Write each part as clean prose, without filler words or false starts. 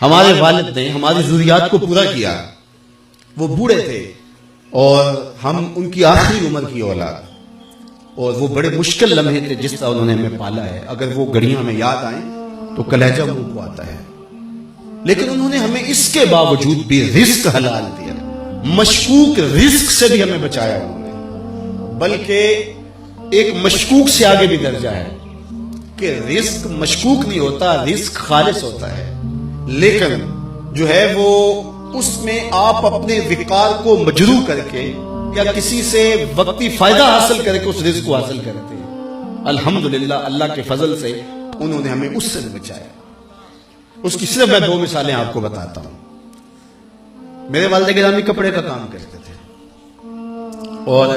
ہمارے والد نے ہماری ضروریات کو پورا کیا، وہ بوڑھے تھے اور ہم ان کی آخری عمر کی اولاد، اور وہ بڑے مشکل لمحے تھے جس طرح انہوں نے ہمیں پالا ہے۔ اگر وہ گھڑیاں ہمیں یاد آئیں تو کلیجہ منہ کو آتا ہے، لیکن انہوں نے ہمیں اس کے باوجود بھی رزق حلال دیا، مشکوک رزق سے بھی ہمیں بچایا انہوں نے، بلکہ ایک مشکوک سے آگے بھی درجہ ہے کہ رزق مشکوک نہیں ہوتا، رزق خالص ہوتا ہے، لیکن جو ہے وہ اس میں آپ اپنے وقار کو مجروح کر کے یا کسی سے وقتی فائدہ حاصل کر کے اس رزق کو حاصل کرتے ہیں۔ الحمدللہ اللہ کے فضل سے انہوں نے ہمیں اس سے بچایا۔ اس کی صرف میں 2 مثالیں آپ کو بتاتا ہوں۔ میرے والد گرامی کپڑے کا کام کرتے تھے، اور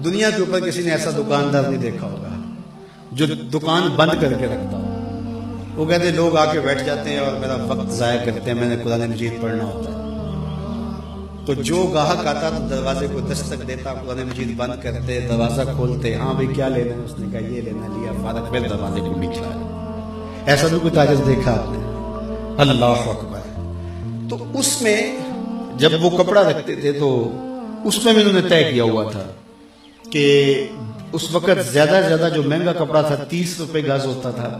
دنیا کے اوپر کسی نے ایسا دکاندار نہیں دیکھا ہوگا جو دکان بند کر کے رکھتا ہو۔ وہ کہتے ہیں لوگ آ کے بیٹھ جاتے ہیں اور میرا وقت ضائع کرتے ہیں، میں نے قرآن مجید پڑھنا ہوتا ہے۔ تو جو گاہک آتا تو دروازے کو دستک دیتا، قرآن مجید بند کرتے، دروازہ کھولتے، ہاں بھئی کیا لینا ہے؟ اس نے کہا یہ لینا، لیا، فارغ، پھر دروازے کو نکلا۔ ایسا تو کوئی تاجر دیکھا آپ نے؟ اللہ اکبر۔ تو اس میں جب وہ کپڑا رکھتے تھے تو اس میں انہوں نے طے کیا ہوا تھا کہ اس وقت زیادہ سے زیادہ جو مہنگا کپڑا تھا 30 روپے گز ہوتا تھا،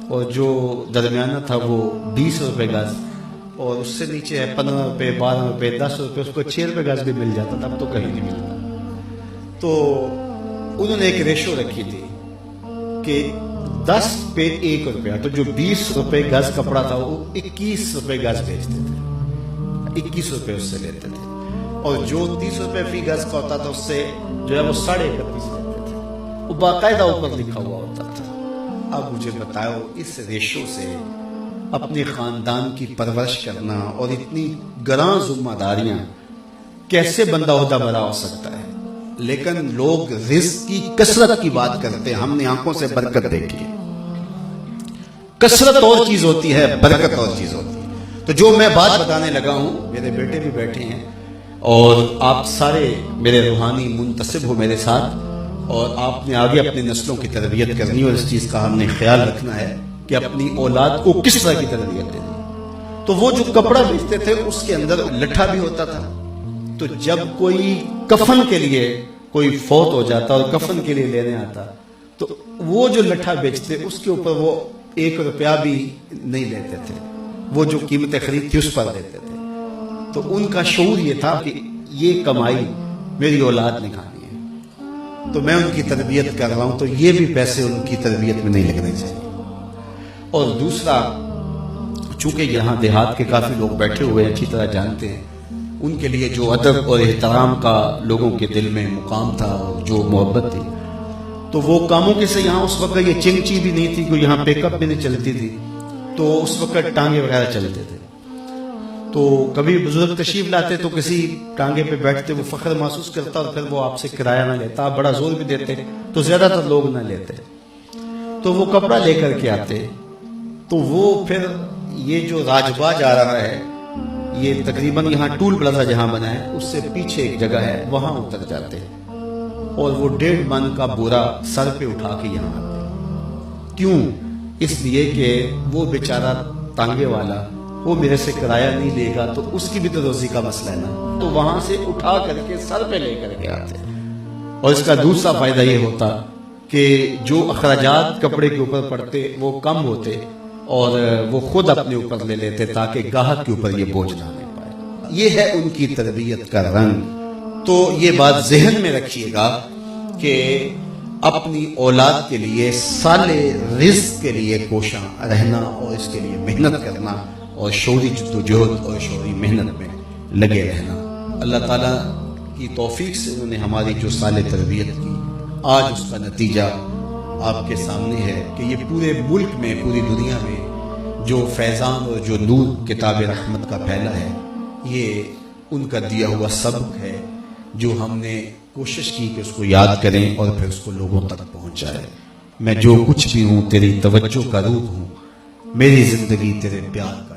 اور جو درمیانہ تھا وہ 20 روپے گز، اور اس سے نیچے ہے 15 روپے، 12 روپے، 10 روپے، اس کو 6 روپے گز بھی مل جاتا تھا، اب تو کہیں نہیں ملتا۔ تو انہوں نے ایک ریشو رکھی تھی کہ 10 پہ 1 روپیہ، تو جو 20 روپے گز کپڑا تھا وہ 21 روپے گز بیچتے تھے، 21 روپے اس سے لیتے تھے، اور جو 30 روپے فی گز کا ہوتا تھا اس سے جو ہے وہ 31.5 لیتے تھے، وہ باقاعدہ اوپر لکھا ہوا ہوتا تھا۔ اب مجھے بتاؤ اس ریشو سے اپنے خاندان کی پرورش کرنا اور اتنی گراں ذمہ داریاں کیسے بندہ عہدہ برا ہو سکتا ہے؟ لیکن لوگ رزق کی کثرت کی بات کرتے ہیں، ہم نے آنکھوں سے برکت دیکھی ہے۔ کثرت اور چیز ہوتی ہے، برکت اور چیز ہوتی ہے۔ تو جو میں بات بتانے لگا ہوں، میرے بیٹے بھی بیٹھے ہیں اور آپ سارے میرے روحانی منتسب ہو میرے ساتھ، اور آپ نے آگے اپنی نسلوں کی تربیت کرنی، اور اس چیز کا ہم نے خیال رکھنا ہے کہ اپنی اولاد کو کس طرح کی تربیت دینی۔ تو وہ جو کپڑا بیچتے تھے اس کے اندر لٹھا بھی ہوتا تھا، تو جب کوئی کفن کے لیے کوئی فوت ہو جاتا اور کفن کے لیے لینے آتا تو وہ جو لٹھا بیچتے اس کے اوپر وہ 1 روپیہ بھی نہیں لیتے تھے، وہ جو قیمت خرید تھی اس پر دیتے تھے۔ تو ان کا شعور یہ تھا کہ یہ کمائی میری اولاد نے کھانی ہے، تو میں ان کی تربیت کر رہا ہوں، تو یہ بھی پیسے ان کی تربیت میں نہیں لگنے چاہیے۔ اور دوسرا، چونکہ یہاں دیہات کے کافی لوگ بیٹھے ہوئے ہیں، اچھی طرح جانتے ہیں، ان کے لیے جو ادب اور احترام کا لوگوں کے دل میں مقام تھا، جو محبت تھی، تو وہ کاموں کے سے یہاں اس وقت یہ چنگچی بھی نہیں تھی، کوئی یہاں پیک اپ بھی نہیں چلتی تھی، تو اس وقت ٹانگے وغیرہ چلتے تھے۔ تو کبھی بزرگ تشریف لاتے تو کسی ٹانگے پہ بیٹھتے، وہ فخر محسوس کرتا اور پھر وہ آپ سے کرایہ نہ لیتا، آپ بڑا زور بھی دیتے تو زیادہ تر لوگ نہ لیتے، تو وہ کپڑا لے کر کے آتے۔ تو وہ پھر یہ جو راج باج آ رہا ہے، یہ تقریباً یہاں ٹول پلازا جہاں بنا ہے اس سے پیچھے ایک جگہ ہے، وہاں اتر جاتے اور وہ 1.5 من کا بورا سر پہ اٹھا کے یہاں آتے۔ کیوں؟ اس لیے کہ وہ بیچارہ ٹانگے والا وہ میرے سے کرایہ نہیں لے گا، تو اس کی بھی تو روزی کا مسئلہ ہے نا، تو وہاں سے اٹھا کر کے سر پہ لے کر کے آتے۔ اور اس کا دوسرا فائدہ یہ ہوتا کہ جو اخراجات کپڑے کے اوپر پڑتے وہ کم ہوتے، اور وہ خود اپنے اوپر لے لیتے تاکہ گاہک کے اوپر یہ بوجھ نہ لے پائے۔ یہ ہے ان کی تربیت کا رنگ۔ تو یہ بات ذہن میں رکھیے گا کہ اپنی اولاد کے لیے سال رزق کے لیے کوشاں رہنا، اور اس کے لیے محنت کرنا، اور شعوری جدوجہد اور شعوری محنت میں لگے رہنا۔ اللہ تعالیٰ کی توفیق سے انہوں نے ہماری جو سال تربیت کی، آج اس کا نتیجہ آپ کے سامنے ہے کہ یہ پورے ملک میں، پوری دنیا میں جو فیضان اور جو نور کتاب رحمت کا پھیلا ہے، یہ ان کا دیا ہوا سبق ہے جو ہم نے کوشش کی کہ اس کو یاد کریں اور پھر اس کو لوگوں تک پہنچائیں۔ میں جو کچھ بھی ہوں تیری توجہ کا روح ہوں، میری زندگی تیرے پیار کا